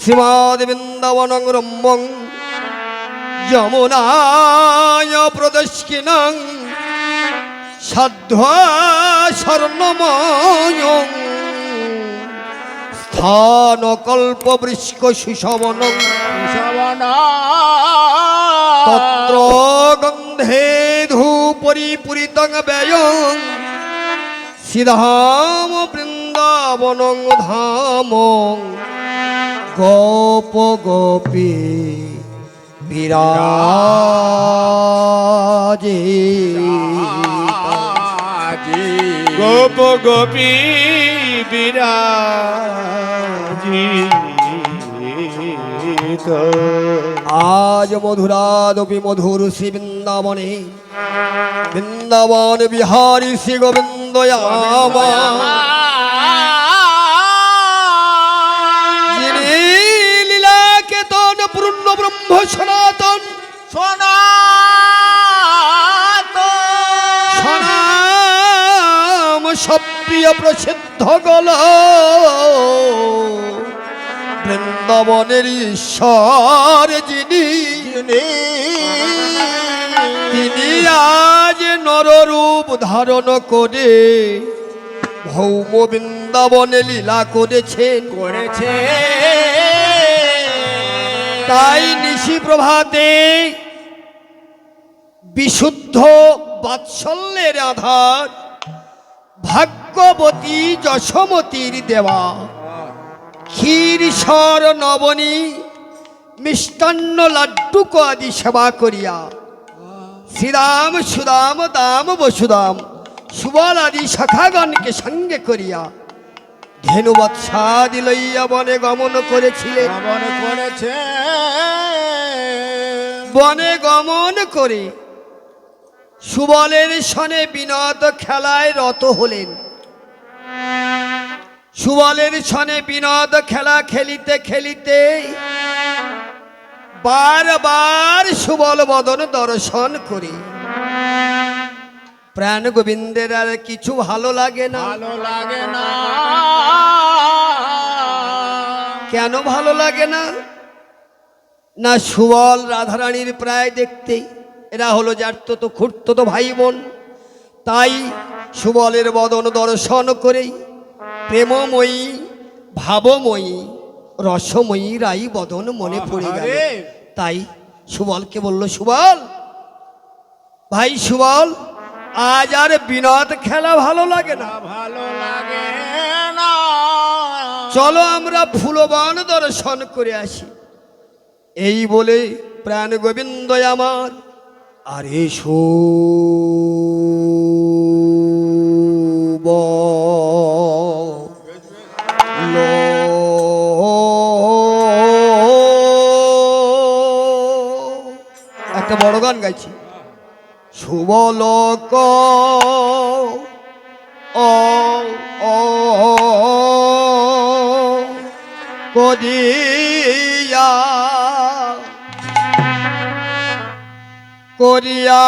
শ্রীমদ্বৃন্দাবনং রম্যং যমুনায় প্রদক্ষিণং সাধ্বা স্বর্ণময়ং স্থানকল্পবৃক্ষ সুশবনং তত্র গন্ধে ধূপরিপূরিতং ব্যয়ং সিধাম বৃন্দাবনং ধামং গোপ গোপী বিরাজে গোপ গোপী বিরাজিত। আজ মধুরাদপি মধুর শ্রী বৃন্দাবনে বৃন্দাবন বিহারী শ্রী গোবিন্দ যিনি লীলাকেতন পূর্ণ ব্রহ্ম সনাতন সনাম সপ্রিয় প্রসিদ্ধ গল বৃন্দাবনের ঈশ্বর যিনি তিনি আজ নররূপ ধারণ করে ভৌম বৃন্দাবনে লীলা করেছেন তাই নিশি প্রভাতে বিশুদ্ধ বাৎসল্যের আধার ভাগ্যবতী যশোমতীর দেওয়া ক্ষীরসর নবনী মিষ্টান্ন লাড্ডুক আদি সেবা করিয়া শ্রীরাম সুদাম দাম বসুদাম সুবল আদি সখাগণকে সঙ্গে করিয়া ধেনুবৎসাদি লইয়া বনে গমন করেছিলেন। বনে গমন করে সুবলের সনে বিনোদ খেলায় রত হলেন। সুবলের সনে বিনোদ খেলা খেলিতে খেলিতে বারবার সুবল বদন দর্শন করি প্রাণ গোবিন্দের আর কিছু ভালো লাগে না। কেন ভালো লাগে না? না সুবল রাধারানীর প্রায় দেখতেই এরা হলো যার তো খুঁড়তো তো ভাই বোন, তাই সুবলের বদন দর্শন করেই প্রেমময়ী ভাবময়ী রসময়ী রাই বদন মনে পড়ে গেল। তাই সুবলকে বলল, সুবল ভাই সুবল, আজ আর বিনোদ খেলা ভালো লাগে না, চলো আমরা ফুলবন দর্শন করে আসি। এই বলে প্রাণ গোবিন্দ আমার আরে একটা বড় গান গাইছি। সুবলক করিয়া করিয়া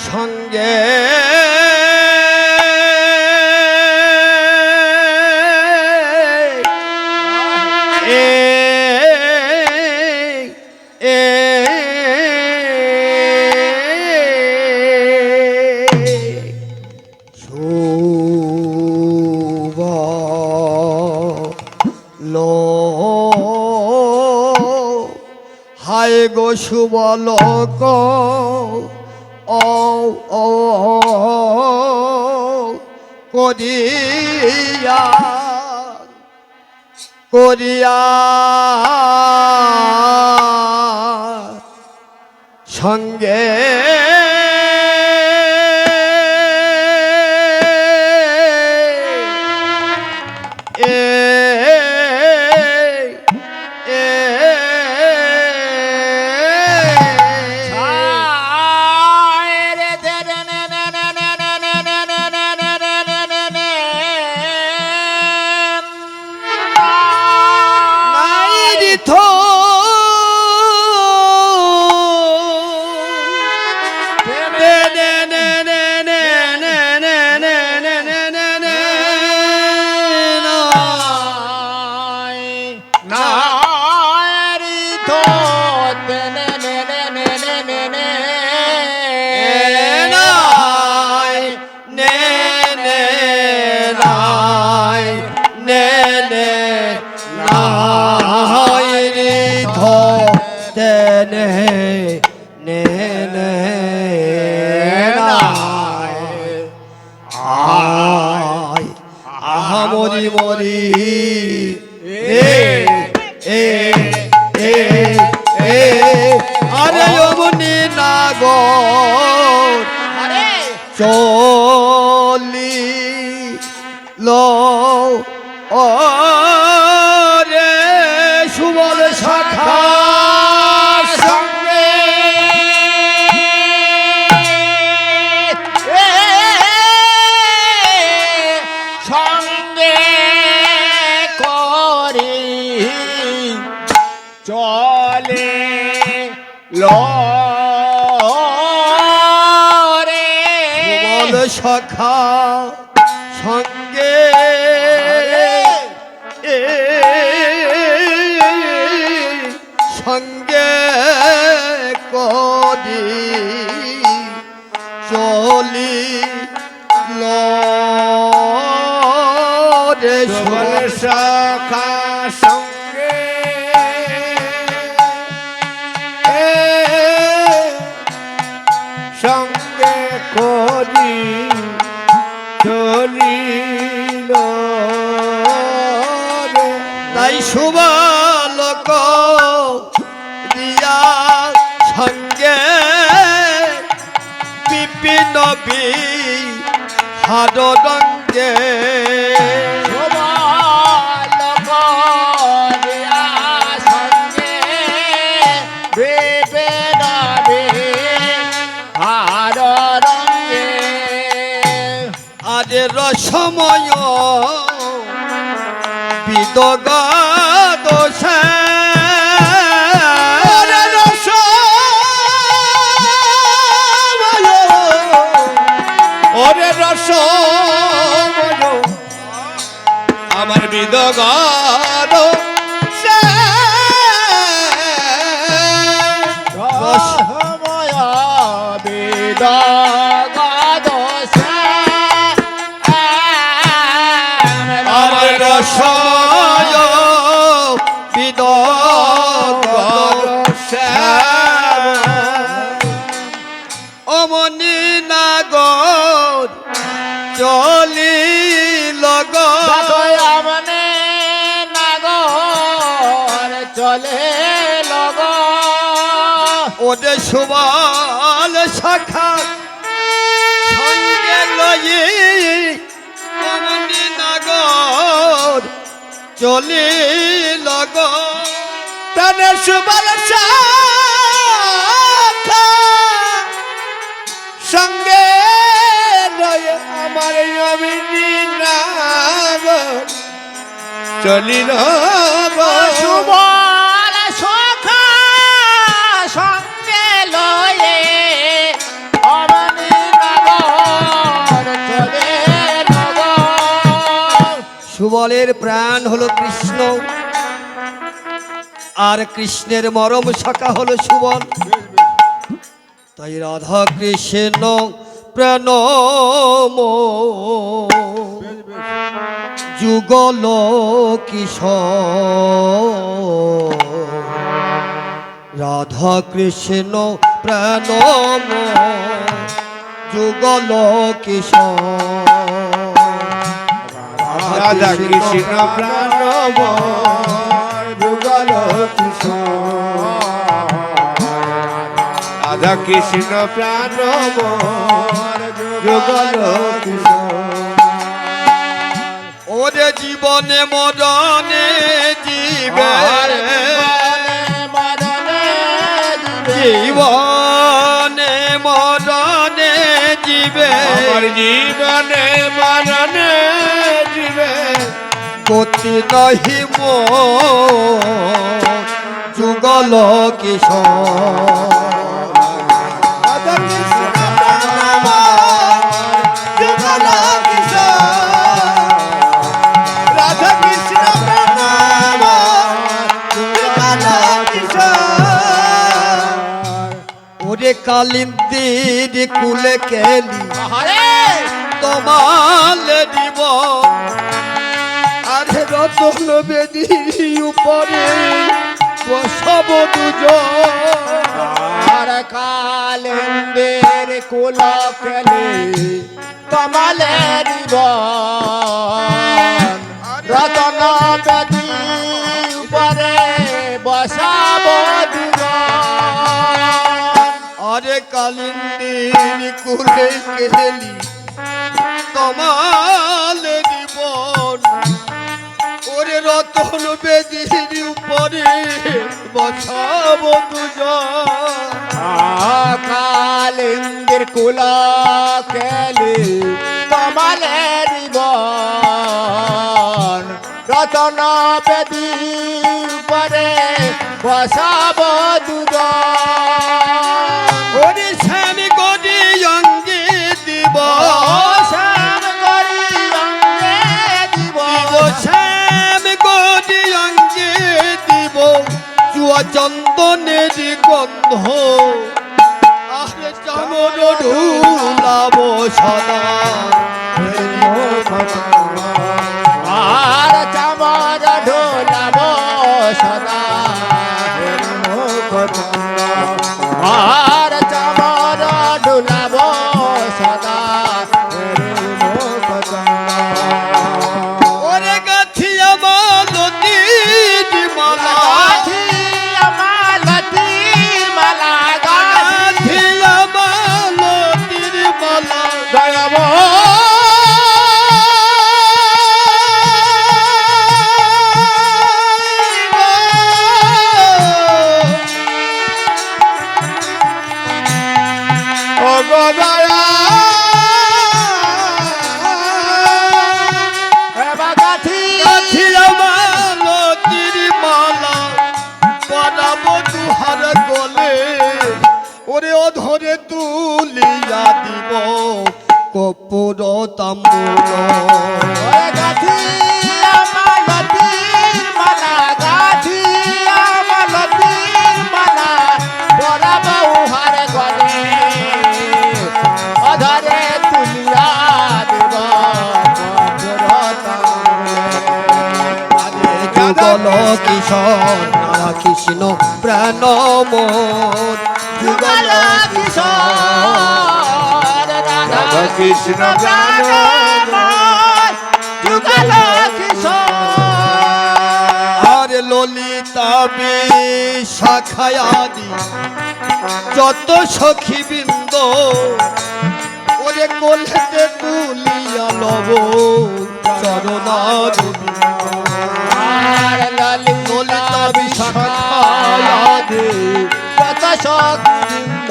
সঙ্গে হায় গো সুবলক করিয়া করিয়া সঙ্গে নে নে নে আয় আহা মরি মরি এ এ এ এ আরে অমনি নাগর চলি লো ও রে সুবল শাখা সঙ্গে সঙ্গে করি চলে রে সুবল শাখা সঙ্গে এ সঙ্গে করি চলি রে সুবল শাখা সঙ্গে সঙ্গে করি চলিল রে তাই সুবালক দিয়া সঙ্গে বিপিন হার রঙ্গে আরে রসময় বিদগ দোষে ওরে রস আমার বিদগার আমার রসময় বিদগ অমনি নাগর চলি লগ চলে লগ ওদের সুবল শাখা সঙ্গে লই অমনি নাগর চলি লগ তনে সুবল শাখা সঙ্গে লয়ে আমার অমিনী নাগ চলিল সুবল শাখা সঙ্গে লয়ে অমিনী নাগ চলে নগ সুবলের প্রাণ হলো কৃষ্ণ আর কৃষ্ণের মরম শাখা হলো সুবল তাই রাধা কৃষ্ণ প্রেম যুগল কিশোর রাধা কৃষ্ণ প্রেম যুগল কিশোর রাধা কৃষ্ণ প্রাণব যুগল কিশোর রাধা কৃষ্ণ প্রাণব যুগল কিশোর ওরে জীবনে মরণে জীবে জীবনে মরণে জীবে আমার জীবনে মরণে জীবে গতি নহি মো যুগল কিশোর রাধা কৃষ্ণ প্রাণব যুগল কিশোর রাধা কৃষ্ণ প্রাণব যুগল কিশোর ওরে কালিন্দির কুলে কেলি তোমালে দিব আরে রতন বেদির উপরে বসাব দুজন। আর কালেন্দের কুল কেলে কমলের বন রতন বেদি উপরে বসাব দুজন। আরে কালিন্দির কুলে কেলি কমাল জীবন, ওরে রতন বেদির উপরে বসাব দুজন। কালেন্দের কুল কেলে কমলের বন রতন বেদি উপরে বসাব দুজন। ওরে স্বামী গদি অঙ্গে দিব, শ্যাম করি অঙ্গে দিব, স্বামী গদি অঙ্গে দিব চুয়া চন্দনের গন্ধ। আরে চামর ঢুলাব সদা, আর চামর ঢোলাব সদা। আর চামর ঢোলাব সদা। ওরে গাথিয়া মালতীর মালা, মালতীর মালা গাথিয়া মালতীর মালা, গায়াব ও গদয়া বাগাথি গাথিয়া মালতীর মালা পরাব দুহার গলে। ওরে অধরে তুলিয়া দিব কপুর তাম্বুল। ওরে গাথি মালতীর মালা গাথি মালতীর মালা পরাব উহার গলে। অধরে তুলিয়া দেব যুগল কিশোর রাধা কৃষ্ণ প্রাণ মোর, যুগল কিশোর রাধা কৃষ্ণ প্রাণ মোর, যুগল কিশোর। আর ললিতা শাখায়াদি যত সখী বৃন্দ, ওরে কোলেতে তুলিয়া লব চরণার আর ললিতা বিশাখায়াদি কত শক্তিন্দ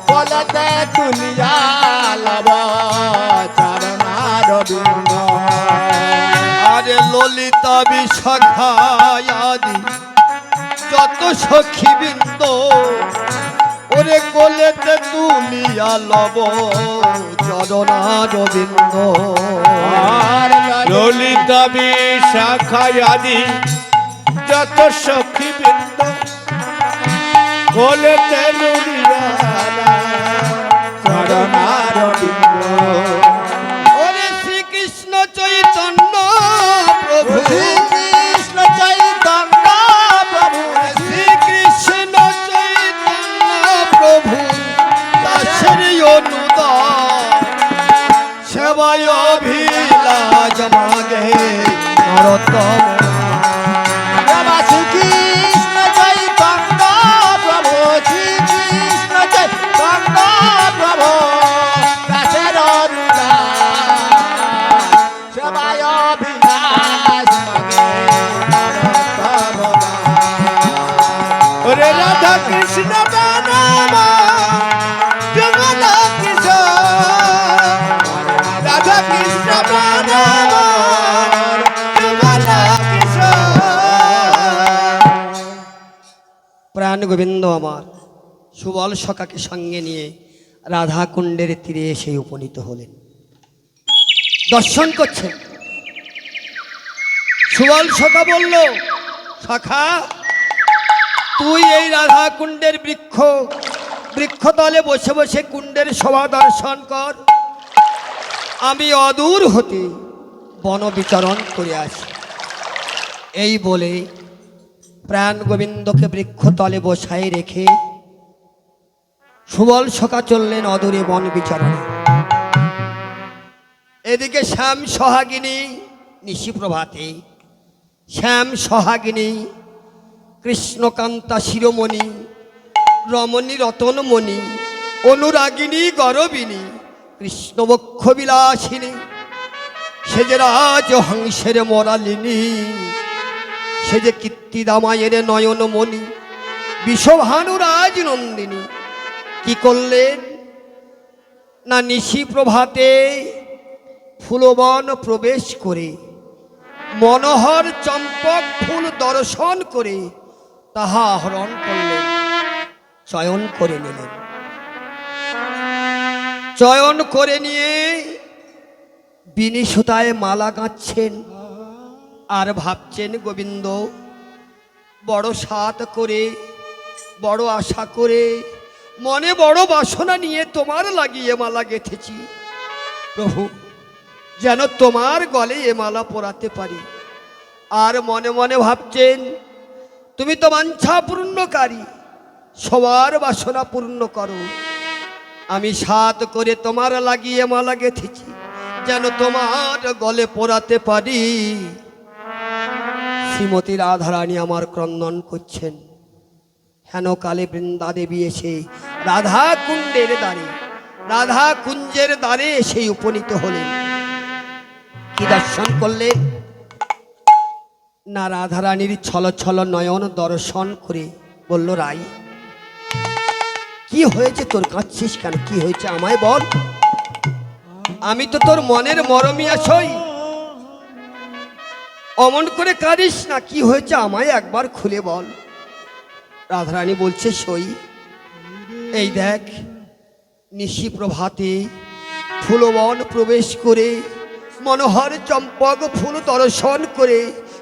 বলতে তুলিয়া লব চরণার বিন্দ। আরে ললিতা বিশাখায়াদি যত সখী বৃন্দ, ওরে কোলেতে তুলিয়া লব চরণার বিন্দ। আর ললিতা বিশাখায়াদি যত সখী বৃন্দ কোলেতে লুলিয়া চরণার বিন্দ। ওরে শ্রীকৃষ্ণ চৈতন্য প্রভু, শ্রীকৃষ্ণ চৈতন্য প্রভু, শ্রীকৃষ্ণ চৈতন্য প্রভু দাসের অনুদান সেবায় অভিলাষ মাগে নরোত্তম। বাবা শ্রীকৃষ্ণ চৈতন্য প্রভু, শ্রীকৃষ্ণ চৈতন্য প্রভু দাসের অনুদান সেবায় অভিলাষ মাগে নরোত্তম। ওরে রাধা কৃষ্ণ প্রাণমা যুগল কিশোর, রাধা কৃষ্ণ প্রাণমা যুগল কিশোর। প্রাণ গোবিন্দ আমার সুবল সখাকে সঙ্গে নিয়ে রাধা কুণ্ডের তীরে এসে উপনীত হলেন। দর্শন করছেন। সুবল সখা বলল, সখা তুই এই রাধা কুণ্ডের বৃক্ষতলে বসে বসে কুণ্ডের শোভা দর্শন কর, আমি অদূর হতে বন বিচরণ করে আসি। এই বলে প্রাণ গোবিন্দকে বৃক্ষতলে বসায় রেখে সুবল সখা চললেন অদূরে বন বিচরণে। এদিকে শ্যাম সোহাগিনী নিশি প্রভাতে, শ্যাম সোহাগিনী কৃষ্ণকান্তা শিরোমণি, রমণী রতনমণি, অনুরাগিনী গরবিনী, কৃষ্ণবক্ষ বিলাসিনী, সে যে রাজ হংসের মরালিনী, সে যে কীর্তিদামায়ের নয়নমণি, বিষভানুরাজ নন্দিনী। কি করলেন না নিশি প্রভাতে ফুলবন প্রবেশ করে মনোহর চম্পক ফুল দর্শন করে তাহা আহরণ করলেন, চয়ন করে নিলেন। চয়ন করে নিয়ে বিনি সুতায় মালা গাঁচ্ছেন আর ভাবছেন গোবিন্দ, বড় সাত করে, বড় আশা করে, মনে বড় বাসনা নিয়ে তোমার লাগিয়ে মালা গেঁথেছি। প্রভু, যেন তোমার গলে এ মালা পরাতে পারি। আর মনে মনে ভাবছেন, তুমি তো বাঞ্ছা পূর্ণকারী, সবার বাসনা পূর্ণ করো। আমি সাত করে তোমার লাগিয়ে মালা গেঁথেছি, যেন তোমার গলে পরাতে পারি। শ্রীমতী রাধারানী আমার ক্রন্দন করছেন। হেন কালে বৃন্দা দেবী এসে রাধা কুণ্ডের দ্বারে, রাধা কুঞ্জের দ্বারে এসে উপনীত হলেন। কি দর্শন করলেন না রাধারানীর ছল ছল নয়ন দর্শন করে বলল, রাই কি হয়েছে তোর, কাঁদছিস কেন? কি হয়েছে আমায় বল, আমি তো তোর মনের মরমিয়া সই, অমন করে কাঁদিস না। কি হয়েছে আমায় একবার খুলে বল। রাধারানী বলছে, সই এই দেখ, নিশি প্রভাতে ফুলবন প্রবেশ করে মনোহর চম্পক ফুল দর্শন করে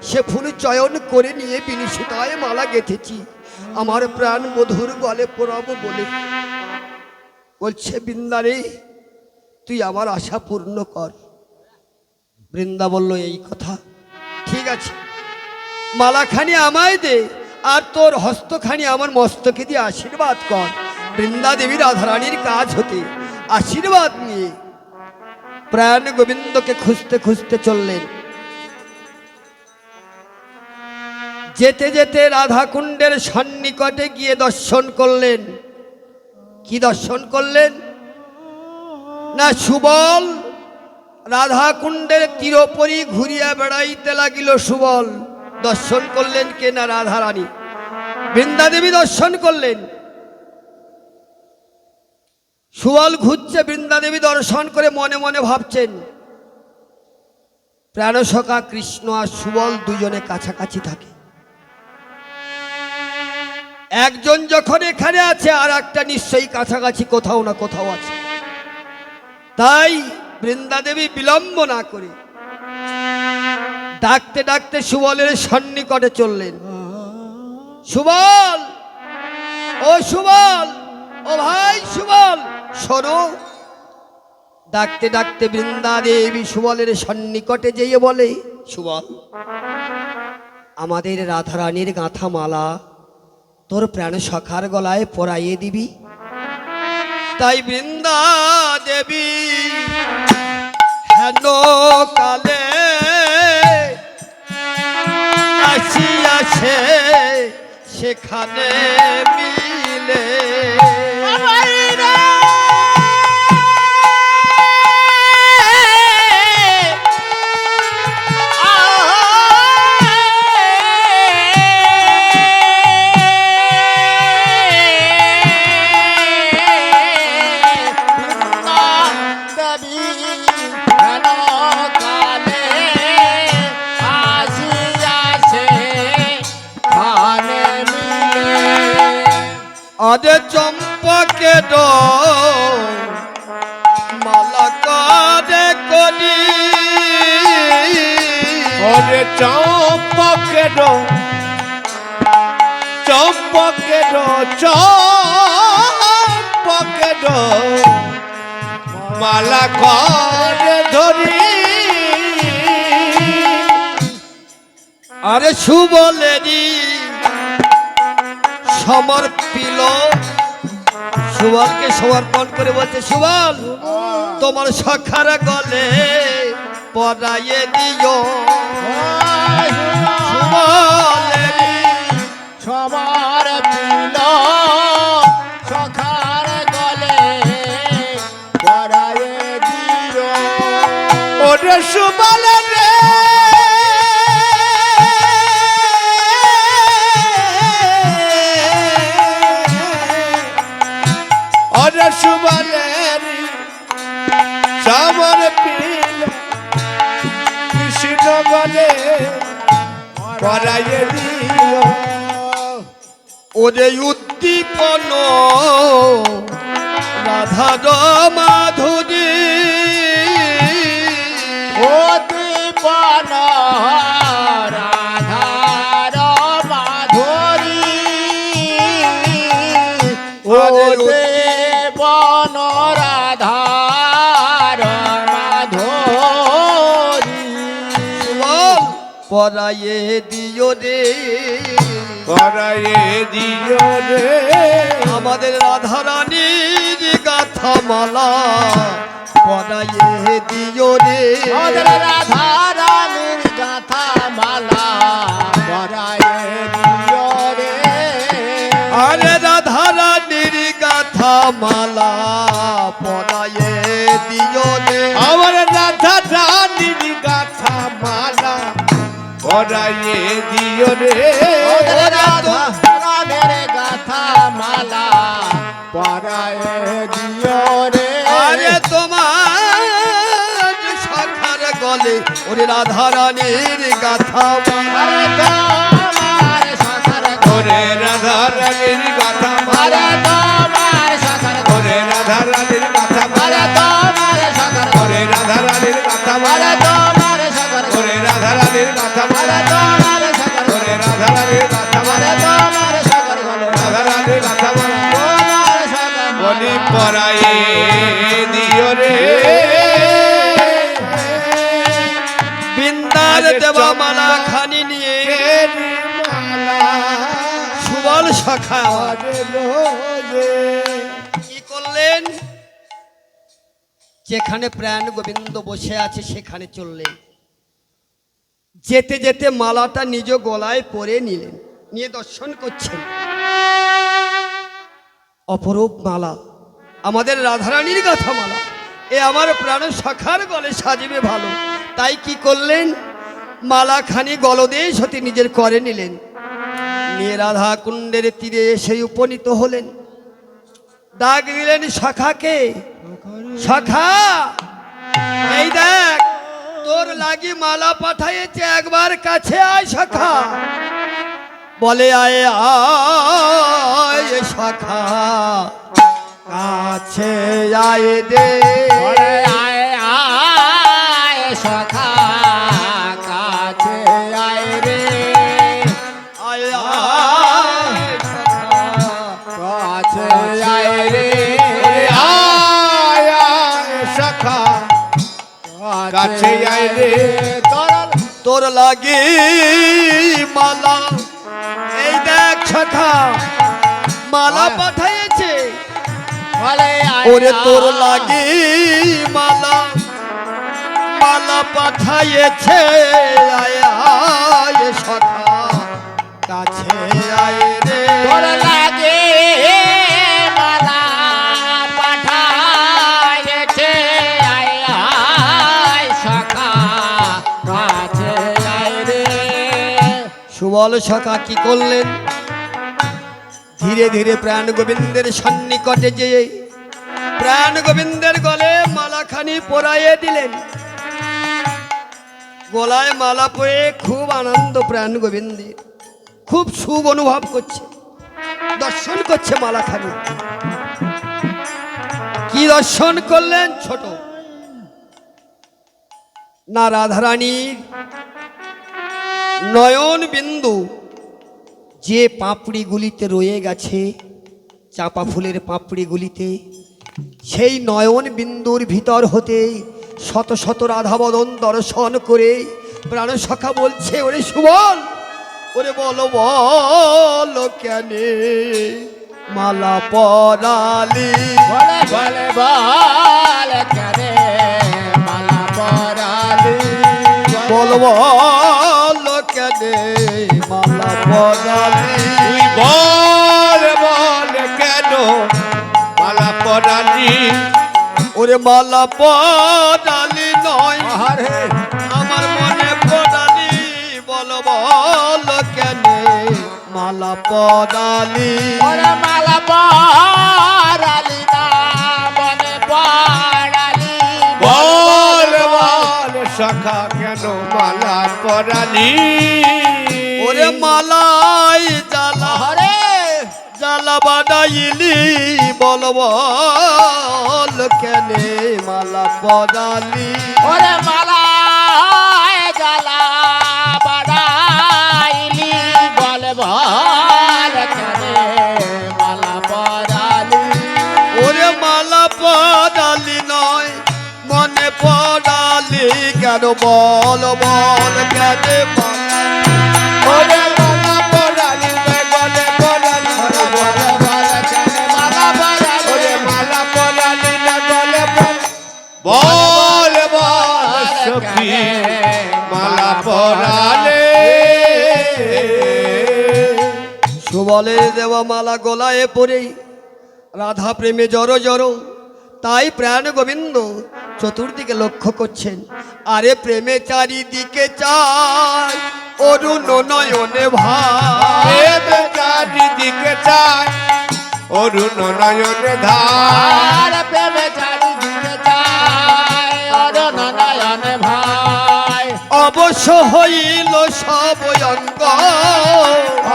সে ফুল চয়ন করে নিয়ে বিনি সুতায় মালা গেঁথেছি, আমার প্রাণ মধুর গলে পরাবো বলে। বলছে, বৃন্দারে তুই আমার আশা পূর্ণ কর। বৃন্দা বলল, এই কথা, ঠিক আছে, মালাখানি আমায় দে আর তোর হস্তখানি আমার মস্তকে দিয়ে আশীর্বাদ কর। বৃন্দা দেবী রাধারানীর কাজ হতে আশীর্বাদ নিয়ে প্রাণ গোবিন্দকে খুঁজতে খুঁজতে চললেন। যেতে যেতে রাধাকুণ্ডের সন্নিকটে গিয়ে দর্শন করলেন। কি দর্শন করলেন না সুবল রাধাকুণ্ডের তীরোপরি ঘুরিয়া বেড়াইতে লাগিল। সুবল দর্শন করলেন কে না রাধারানী। বৃন্দা দেবী দর্শন করলেন। সুবল ঘুরছে, বৃন্দা দেবী দর্শন করে মনে মনে ভাবছেন, প্রাণসখা কৃষ্ণ আর সুবল দুজনে কাছাকাছি থাকে। একজন যখন এখানে আছে আর একটা নিশ্চয়ই কাছাকাছি কোথাও না কোথাও আছে। তাই বৃন্দা দেবী বিলম্ব না করে ডাকতে ডাকতে সুবলের সন্নিকটে চললেন। সুবল, ও সুবল, ও ভাই সুবল, শোনো। ডাকতে ডাকতে বৃন্দা দেবী সুবলের সন্নিকটে যেয়ে বলে, সুবল, আমাদের রাধারানীর গাঁথা মালা তোর প্রাণ সখার গলায় পরাইয়ে দিবি। তাই বৃন্দা দেবী হেন কালে আসিয়াছে সেখানে মিলে। আরে চম্পকে মালা করে করি, ওরে চম্পকে চম্পকে চম্পকে মালা করে ধরি। আরে সুবলেরি সমর্পিল সুবলকে সমর্পণ করে বলছে, সুবল তোমার সখার গলে পরাইয়ে দিও সুবলেরি সবার পিল সখার গলে পরায়ে দিও ওরে সুবল রে ওরে সুবলের সামর পিল কৃষ্ণ গলে পরাইয়ে দিও ওরে উদ্দীপন রাধার মাধুরী দীপন রাধার মাধুরী ও দেবন রাধার মাধুরী সুবল পরাইয়ে দিও রে পরাইয়ে দিও রে আমাদের রাধারানীর গাথা মালা পরাইয়ে দিও রে আমাদের রাধা রানীর গাথা মালা পরায়ে দিও রে আরে রাধারানীর গাথা মালা পরাইয়ে দিও রে আমার রাধা রানীর গাথা মালা পরাইয়ে দিও রে আমাদের রাধা রানীর গাথা মালা পরায়ে দিও রে আরে তোমার সখার গলে ওরে রাধারানীর গাথা মালা আরে তোমার সখার ওরে রাধা রানীর গাথা মালা আরে তোমার সখার ওরে রাধা রানীর গাথা আরে মালা তোমার সখার ওরে রাধা রানীর গাথা আরে মালা তোমার সখার ওরে রাধা রানীর গাথা আরে মালা তোমার সখার ওরে রাধা রানীর গাথা আরে মালা তোমার সখার রাধা রানীর গাথা মালা তোমার সখার বলি পরাইয়ে দিও রে বৃন্দার দেবা মালা খানি নিয়ে সুবল সখা কি করলেন? যেখানে প্রাণ গোবিন্দ বসে আছে সেখানে চললেন। যেতে যেতে মালাটা নিজ গলায় পরে নিলেন, নিয়ে দর্শন করছেন। অপরূপ মালা, আমাদের রাধারানীর গাথা মালা, এ আমার প্রাণ সখার গলে সাজিবে ভালো। তাই কি করলেন? মালাখানি গলদেশ হতে নিজের করে নিলেন, নিয়ে রাধা কুণ্ডের তীরে এসে উপনীত হলেন। ডাক দিলেন সখাকে, সখা এই দেখ তোর লাগি মালা পাঠাইছে, একবার কাছে আয় সখা। বলে আয় আয় সখা, কাছে আয় দে ওরে আয় আয় সখা কাছে আয় রে আয় আয় সখা, কাছে আয় রে আয় আয় সখা কাছে আয় রে তোর লাগি মালা এই দেখ সখা মালা পাঠাইছে। বলে আয় ওরে তোর লাগি মালা মালা পাঠাইছে, আয় আয় সখা কাছে আয় রে। তোর লাগে মালা পাঠায়েছে আয় আয় সখা কাছে আয় রে সুবল সখা কি করলেন? ধীরে ধীরে প্রাণ গোবিন্দের সন্নিকটে যেয়ে প্রাণ গোবিন্দের গলে মালাখানি পরাইয়ে দিলেন। গলায় মালা পরে খুব আনন্দ প্রাণ গোবিন্দের, খুব সুখ অনুভব করছে, দর্শন করছে মালাখানি। কি দর্শন করলেন? ছোট না রাধারানীর নয়ন বিন্দু যে পাপড়িগুলিতে রয়ে গেছে, চাঁপা ফুলের পাপড়িগুলিতে, সেই নয়ন বিন্দুর ভিতর হতে শত শত রাধাবদন দর্শন করে প্রাণসখা বলছে, ওরে সুবল ওরে বলো বলো কেন মালা পরালি বলে বলে বল কেনে মালা পরালি বলো বলো কেন মালা পরালি তুই বল কেন মালা পরালি ওরে মালা পরালি নয় আরে আমার মনে পড়ালি বলো বলো কেন মালা পরালি ওরে মালা পরালি না মনে পড়ালি বল সখা কেন মালা পরালি ওরে মালাই জ্বালা আরে জ্বালা বাড়াইলি বল বল কেন মালা পরালি ওরে মালা জ্বালা বাড়াইলি বল বল কেনে মালা পরালি ওরে মালা পরালি নয় মনে পড়ালি কেন বল বল কেন মালা ওরে মালা পরালি গলে পরালি বল বল কেনে মালা পরালি ওরে মালা পরালি না গলে বল সখী মালা পরালে সুবলের দেওয়া মালা গলায় পড়ে রাধা প্রেমে জড়ো জড়ো তাই প্রাণ গোবিন্দ চতুর্দিকে লক্ষ্য করছেন আরে প্রেমে চারিদিকে চাই অরুণ নয়নে ভাই চারিদিকে চায় অরুণ নয়নে ধার আর প্রেমে চারিদিকে চায় অরুণ নয়ন ভাই অবশ্য হইল সব অঙ্গ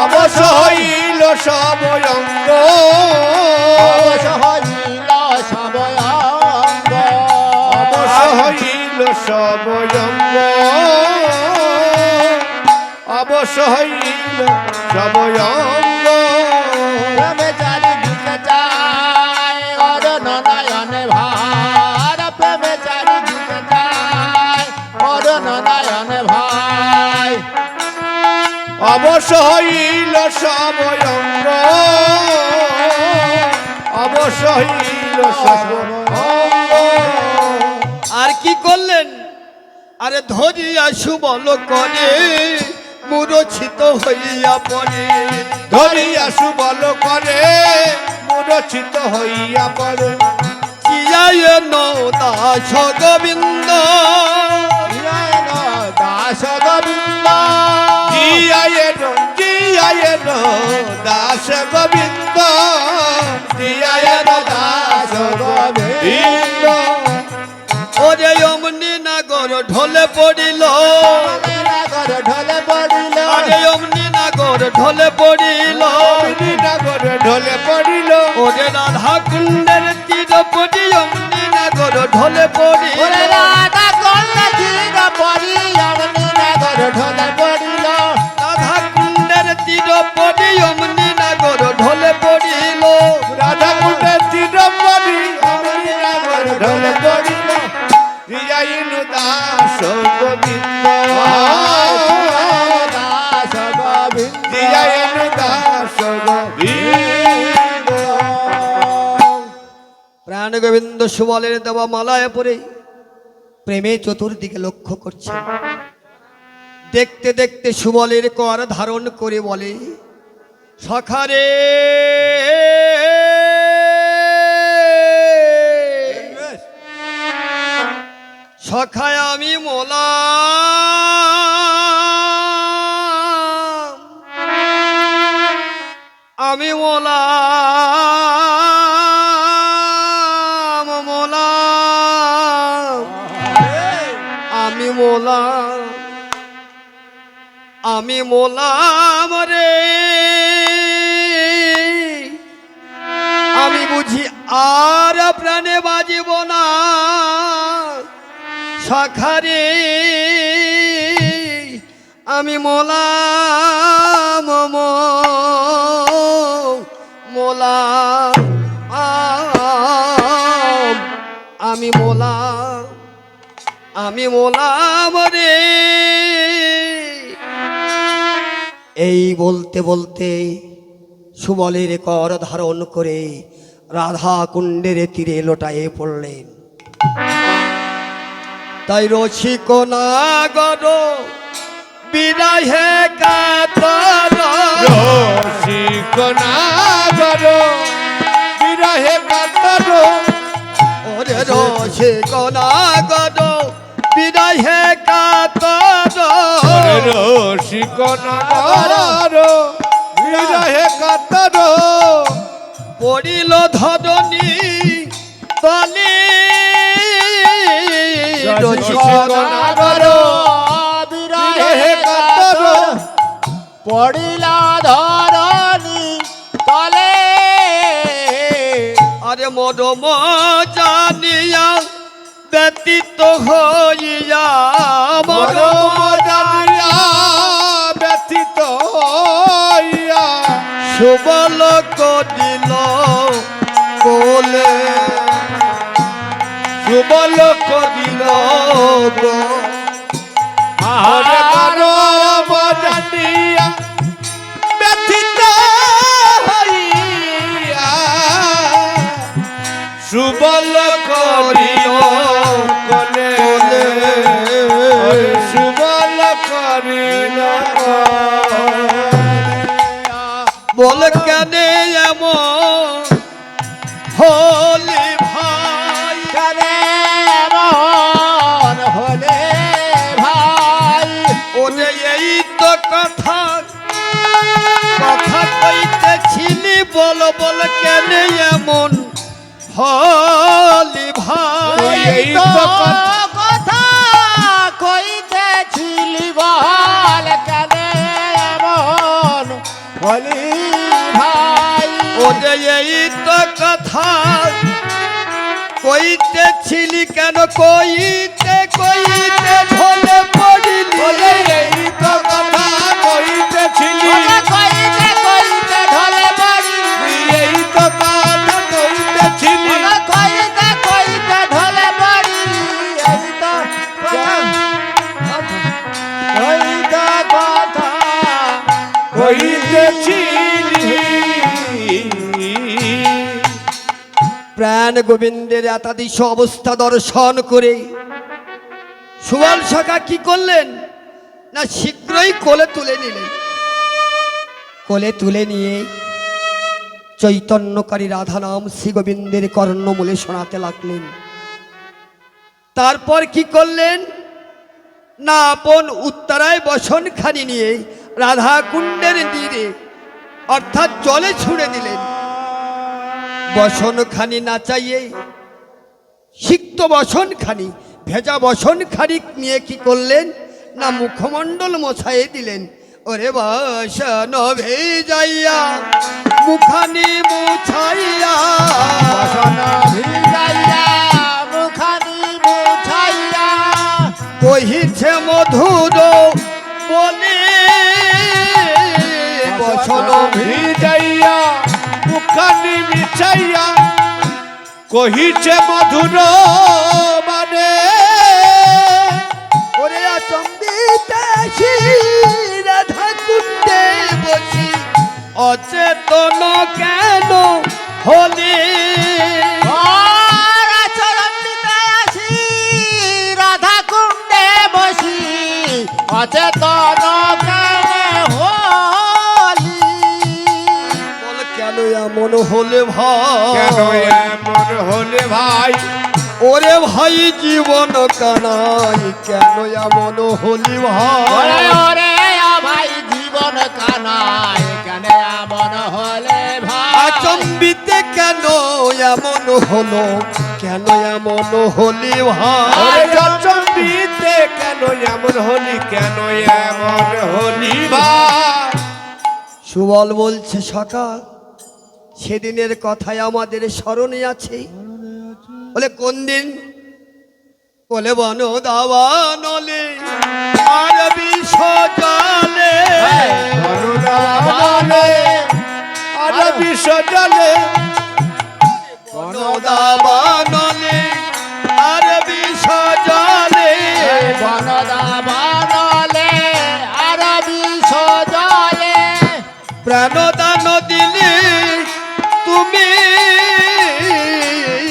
অবশ্য হইল সব অঙ্গ অবশ্য হইল সবয় অঙ্গ অবশ্য হইল সব অঙ্গ অবশ্য হইল সব অঙ্গ প্রেমে চারিদিকে চায় অরুণ নয়ন ভাই প্রেমে চারিদিকে চায় অরুণ নয়ন ভাই অবশ্য হইল সব অঙ্গ অবশ্য হইল সব অঙ্গ আর কি করলেন আরে ধরিয়া সুবল করে মূর্ছিত হইয়া পড়ে ধরিয়া সুবল করে মূর্ছিত হইয়া পড়ে চিয়ায় দাস গোবিন্দ দাস গোবিন্দ জিয়ায়েন দাস গোবিন্দ জিয়ায়েন দাস গোবিন্দ ওরে অমনি নাগর ঢলে পড়িল ঢলে পড়িল আরে অমনি নাগর ঢলে পড়িল নগর ঢলে পড়িল ওরে রাধা কুণ্ডের তীর পড়ি অমনি নাগর ঢলে পড়িল ওরে রাধা কন্যা তীর পড়ি অমনি নগর ঢলে পড়িল রাধা কুণ্ডের তীর পড়ি অমনি নাগর ঢলে পড়িল রাধা কুণ্ডের চিরপরি অমনি নগর ঢলে পড়িল জিয়াইন দাস গোবিন্দ দাস গোবিন্দ জিয়াইন দাস গোবিন্দ প্রাণ গোবিন্দ সুবলের দেওয়া মালায় পরে প্রেমে চতুর্দিকে লক্ষ্য করছে দেখতে দেখতে সুবলের কর ধারণ করে বলে সখারে সখায় আমি মোলা আমি মোলা মোলা আমি মোলা আমি মোলাম রে আমি বুঝি আর প্রাণে বাজিব না সখারে আমি মোলাম মোলাম আমি মোলাম আমি মোলাম রে এই বলতে বলতে সুবলের কর ধারণ করে রাধা কুণ্ডের তীরে লোটায়ে পড়লেন। তাই রসিক নাগর বিরাহে কাতর, রসিক নাগর বিরহে কাতর, ওরে রসিক নাগর বিরাহে কাতর, রসিক নাগর বিরহে কাতর, পড়িল ধরণী তলে। রসিক নাগর বিরহে কাতর পড়িলা ধরণী তলে। আরে মরম জানিয়া ব্যতীত হইয়া, মরম জানিয়া ব্যথিত হইয়া, সুবল করিল কোলে, সুবল করিল গো। আরে মরম জানিয়া ব্যথিত হইয়া, সুবল করিল কোলে, সুবল করিল বল কেন এমন হলি ভাই, কানে মন হলে ভাই। ওরে এই তো কথা কথা কইতেছিলি, বল বল কেন এমন হলি ভাই। এই তো কথা কইতেছিলি, বল কানে মন হলি ভাই। ওরে এই তো কথা কইতেছিলি, কেন কইতে কইতে ঢলে পড়িলি। এই তো কথা কইতেছিলি, কইতে কইতে ঢলে পড়ি, এই তো কথা কইতেছিলি, কইতে কইতে ঢলে পড়ি। এই তো কথা কইতেছিলি। প্রাণ গোবিন্দের একাদশ অবস্থা দর্শন করে সুবল সখা কি করলেন না, শীঘ্রই কোলে তুলে নিলেন। কোলে তুলে নিয়ে চৈতন্যকারী রাধা নাম শ্রী গোবিন্দের কর্ণমূলে শোনাতে লাগলেন। তারপর কি করলেন না, আপন উত্তরায় বসনখানি নিয়ে রাধা কুণ্ডের তীরে অর্থাৎ জলে ছুঁড়ে দিলেন। বসনখানি না চাইয়ে সিক্ত বসনখানি, ভেজা বসনখানি নিয়ে কি করলেন না, মুখমণ্ডল মোছাইয়ে দিলেন। ওরে বসন ভেজাইয়া মুখানি মুছাইয়া, বসন ভিজাইয়া মুখানি মুছাইয়া, কহিছে মধুর বলে বসন ভিজাইয়া মুখানি মিছাইয়া, কহিছে মধুর মানে। ওরে আচম্বিতাছি রাধা কুণ্ডে বসি, অচেতন কেন হলে। রাধা কুণ্ডে বসি অচেতন কেনে হলি। বল কেন এমন হলে কেন ভাই, এমন হলে ভাই, ওরে ভাই জীবন কানাই কেন এমন হলি ওরে ভাই। ওরে ভাই জীবন কানায় কেন এমন হলে ভাই। আচম্বিতে কেন এমন হলো, কেন এমন হলি ওরে ভাই। চম্বিতে কেন এমন হলি, কেন এমন হলি ভাই। সুবল বলছে সকাল, সেদিনের কথাই আমাদের স্মরণে আছে। বলে কোন দিন, বলে বন দাবানলে আর বিষ জলে, বনদাবানলে আর বিষ জলে, বন দাবানলে আর বিষ জলে, বনদা বানলে আর বিষ জলে, প্রাণদান দিলে তুমি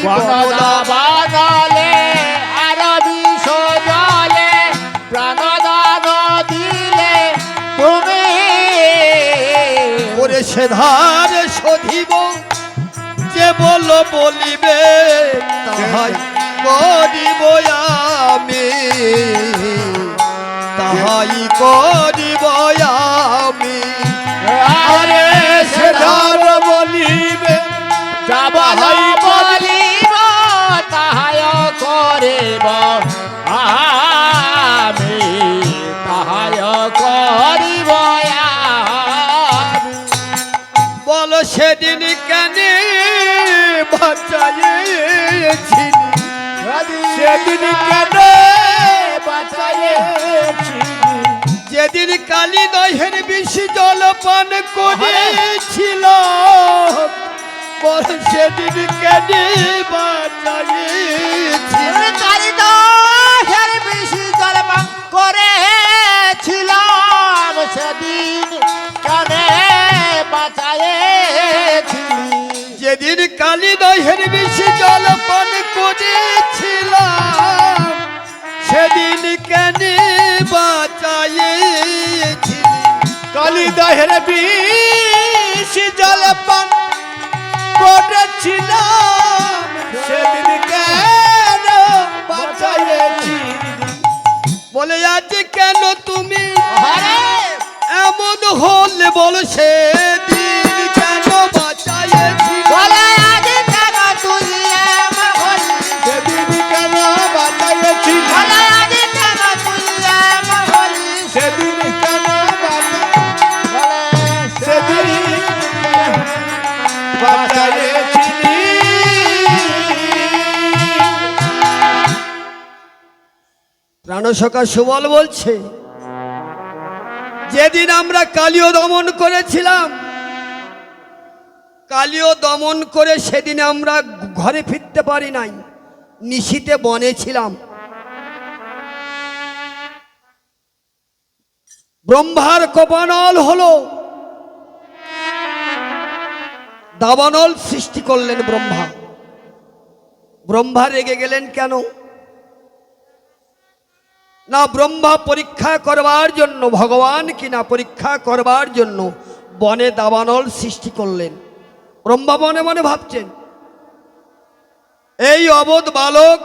বনদাবানলে আর বিষ জলে প্রাণদান দিলে তুমি ওরে সে ধার শোধিব যে বলিবে তাহাই করিব আমি, তাহাই করিব আমি। আরে সে ধার বলিবে যাবাই বলিব তাহাই করিব আমি, তাহাই করিব আমি। বল সেদিন কেন বাঁচাইছিলি, সেদিন কেন বাঁচাইছি যেদিন কালী দহের বিষ জল পান করেছিল, বল সেদিন কেন বাঁচাইছিলি। কালিদাসের বেশি জলপান করেছিলাম সেদিন কানে বাঁচাইছিলি, যেদিন কালী দহের বিষ জল পান করেছিলাম সেদিন কেন বাঁচাইছিলি। কালী দহের বিষ জল পান করেছিলাম সেদিন কেন বাঁচাইছি। বলে আজ কেন তুমি আরে এমন হলে বল সেদিন কেন বাঁচাইছি। বলে আজ কেন তুই এমন হলি, সেদিন কেন বাঁচাইছি, বলে আজ কেন তুই এমন হলি, সেদিন কেন বলে সেদিন বাঁচাইছিলি। প্রাণসখা সুবল বলছে যেদিন আমরা কালীয় দমন করেছিলাম, কালীয় দমন করে সেদিন আমরা ঘরে ফিরতে পারি নাই, নিশীতে বনে ছিলাম। ব্রহ্মার কোপানল হলো, দাবানল সৃষ্টি করলেন ব্রহ্মা। ব্রহ্মা রেগে গেলেন কেন না, ব্রহ্মা পরীক্ষা করবার জন্য, ভগবান কিনা পরীক্ষা করবার জন্য বনে দাবানল সৃষ্টি করলেন। ব্রহ্মা মনে মনে ভাবছেন এই অবোধ বালক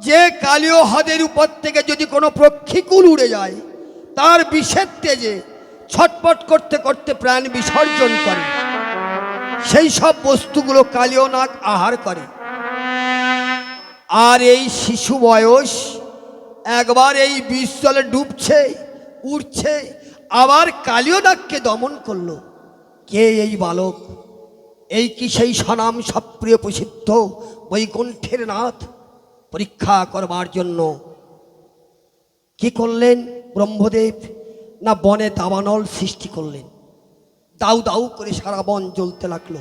যে কালীয় হ্রদের উপর থেকে যদি কোনো পক্ষীকুল উড়ে যায় তার বিষের তেজে ছটপট করতে করতে প্রাণ বিসর্জন করে, সেই সব বস্তুগুলো কালীয় নাগ আহার করে। আর এই শিশু বয়স একবার এই বিষ জলে ডুবছে, উঠছে, আবার কালীয় নাগকে দমন করলো। কে এই বালক? এই কি সেই স্বনাম সপ্রিয় প্রসিদ্ধ বৈকুণ্ঠের নাথ? পরীক্ষা করবার জন্য কি করলেন ব্রহ্মদেব না বনে দাবানল সৃষ্টি করলেন। দাউ দাউ করে সারা বন জ্বলতে লাগলো।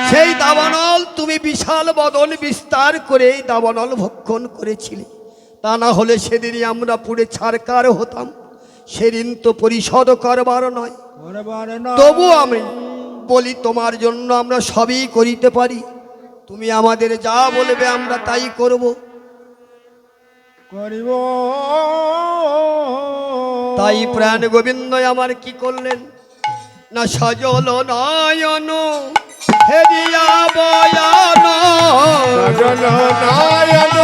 সেই দাবানল তুমি বিশাল বদন বিস্তার করে এই দাবানল ভক্ষণ করেছিলে, তা না হলে সেদিনই আমরা পুড়ে ছারকার হতাম। সেদিন তো পরিশোধ করবার নয়, তবু আমি বলি তোমার জন্য আমরা সবই করিতে পারি। তুমি আমাদের যা বলবে আমরা তাই করব। তাই প্রাণ গোবিন্দ আমার কি করলেন না, সজল নয়ন হেরিয়া বয়ান, সজল নয়ন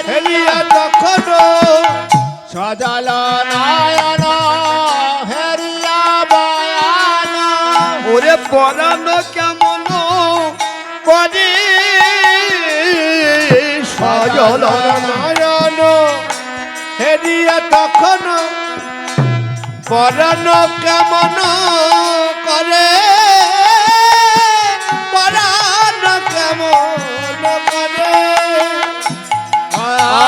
হেরিয়া তখন, সজল নয়ন হেরিয়া বয়ান, ওরে পরাণ কেমন করে সজল নয়ন হেরিয়া তখন, পরাণ কেমন করে, পরাণ কেমন করে।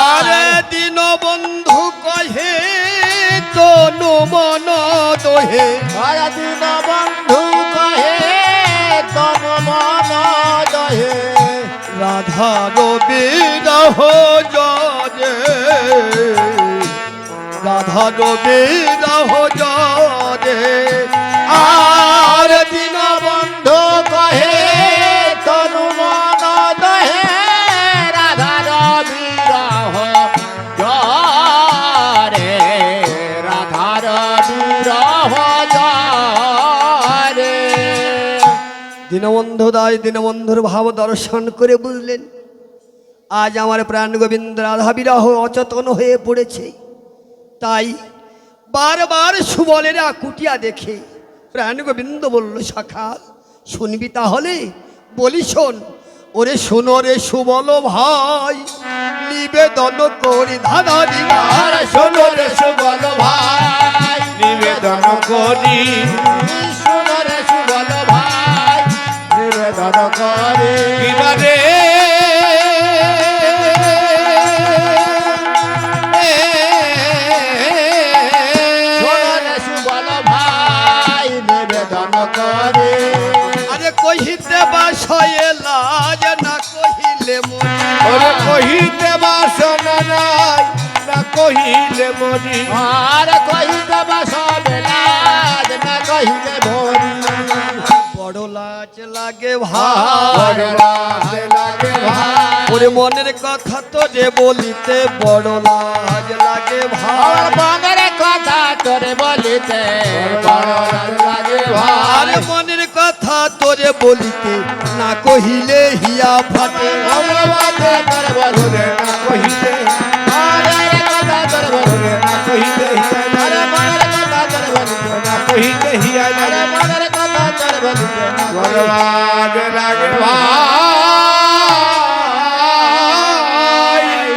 আরে দিন বন্ধু কহে তনু মন দোহে, দিন বন্ধু কহে তন মন দহে, রাধার বিরহ জরে, রাধার বিরহ জরে। রে। আর দীনবন্ধু কহে তনু মন দহে রাধার বিরহ জরে রাধার বিরহ জরে। দীনবন্ধু দাস দীনবন্ধুর ভাব দর্শন করে বুঝলেন আজ আমার প্রাণ গোবিন্দ রাধা বিরহ অচেতন হয়ে পড়েছে। তাই বারবার সুবলের আকুটিয়া দেখে প্রাণ গোবিন্দ বলল, শাখা শুনবি তাহলে? বলি শোন। ওরে শোনো রে সুবল ভাই, নিবেদন করি ধাঁধা দিবা। আর শোনো রে সুবল ভাই, নিবেদন করি শোনো রে সুবল ভাই, নিবেদন করে কিবারে শোনো রে সুবল ভাই, নিবেদন করে। আরে কহিতে বাসয়ে লাজ না কহিলে মন। ওরে কহিতে বাসনা নাই না কহিলে মরি। আর কহিতে বাসবে লাজ না কহিলে ভরি। বড় লাজ লাগে ভাই, বড় লাজ লাগে ভাই, ওরে মনের কথা তো যে বলিতে বড় লাজ লাগে আমার ভাই। মনের কথা তোরে বলিতে বড় লাজ লাগে আর ভাই। মনের কথা তোরে বলিতে না কহিলে হিয়া ফাটে। আমরা বাতে তোরে বলিতে না কহিতে মনের কথা তোরে বলিতে না কহিতে আরে মনের কথা তোরে বলিতে না কহিতে হিয়া আরে লাগে মনের কথা তোরে বলিতে বরবাদ লাগে ভাই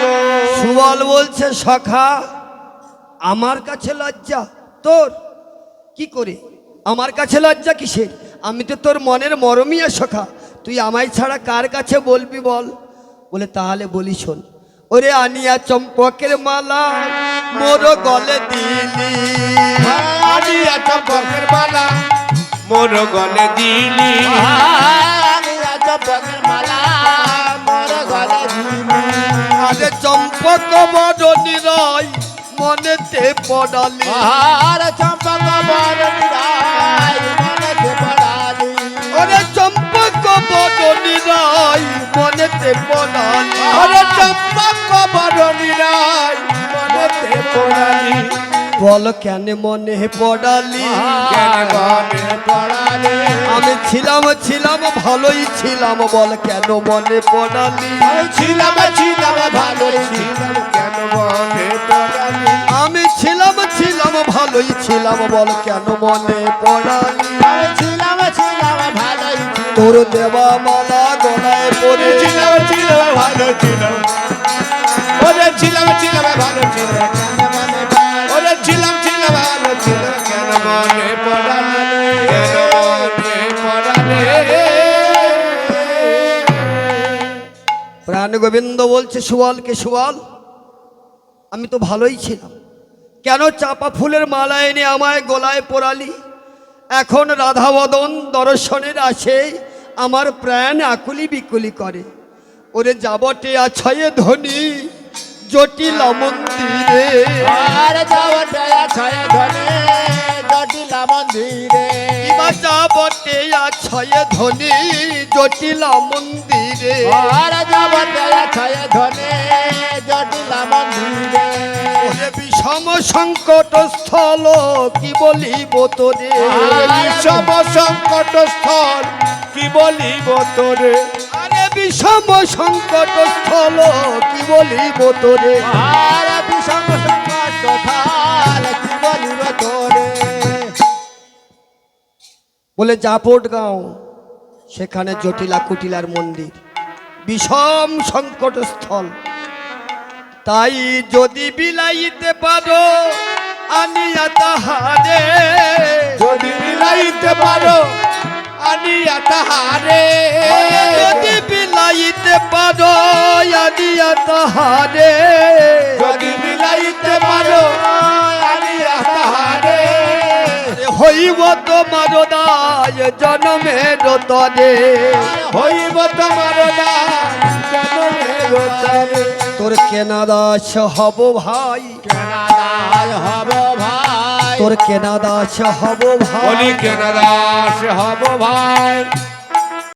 গো। সুবল বলছে, সখা আমার কাছে লজ্জা তোর? কি করে আমার কাছে লজ্জা কিসের? আমি তো তোর মনের মরমিয়া সখা, তুই আমায় ছাড়া কার কাছে বলবি বল? বলে তাহলে বলি শোন। ওরে আনিয়া চম্পকের মালা মোর গলে দিলি। আনিয়া চম্পকের মালা মোর গলে দিলি। আনিয়া চম্পকের মালা মোর গলে দিলি। আরে চম্পক বড় নিরয় মনেতে পড়ালি। আর চম্পক বড় নিরাই মনেতে পড়ালি। ওরে চম্পক বড় নিরয় মনেতে পড়ালি। আরে চম্পক বড় নিরাই মনেতে পড়ালি। বল কেন মনে পড়ালি? কেন মনে পড়ালি। আমি ছিলাম ছিলাম ভালোই ছিলাম, বল কেন মনে পড়ালি? আমি ছিলাম ছিলাম ভালোই ছিলাম, কেন মনে পড়ালি? আমি ছিলাম ছিলাম ভালোই ছিলাম, বল কেন মনে পড়ালি? আমি ছিলাম ছিলাম ভালোই ছিলাম। তোর দেবা মালা গলায় পড়ে ছিলাম ছিলাম ভালো ছিল। ওরে ছিলাম ছিলাম ভালো ছিল। মনে পড়ে ওরে ছিলাম ছিলাম ভালো ছিল। কেন মনে পড়ালি? কেন মনে পড়ালি? প্রাণ গোবিন্দ বলছে সুবলকে, সুবল আমি তো ভালোই ছিলাম, কেন চাপা ফুলের মালা এনে আমায় গলায় পরালি? এখন রাধাবদন দর্শনের আসে আমার প্রাণ আকুলি বিকুলি করে। ওরে যাবটে আছয়ে ধনী জটিলা মন্দিরে। আর যাওয়াটা ছয় ধনে জটিলা মন্দিরে। কিবা যাবটে আছয়ে ধনী জটিলা মন্দিরে। আর যাওয়াটা ছয় ধনে জটিলা মন্দিরে। ওরে বিষম সংকট স্থল কি বলিব তোরে। বিষম সংকট স্থল কি বলিব তোরে। আরে বিষম সংকট স্থল কি বলিব তোরে। আর বিষম সংকট থাল কি বলিব তোরে। বলে জাপট গাঁও, সেখানে জটিলা কুটিলার মন্দির, বিষম সংকট স্থল। তাই যদি বিলাইতে পারো আনিয়া তাহারে। যদি মিলাইতে পারো আনিয়া তাহারে। যদি বিলাইতে পারো আনিয়া তাহারে। যদি মিলাইতে পারো আনিয়া তাহারে। হইব তোমার দায় জনমের তরে। হইব তোমার নাম জনমের তরে। তোর কেনা দাস হব ভাই, কেনাদার হব ভাই। তোর কেনা দাস হব ভাই বলি কেন দাস হব ভাই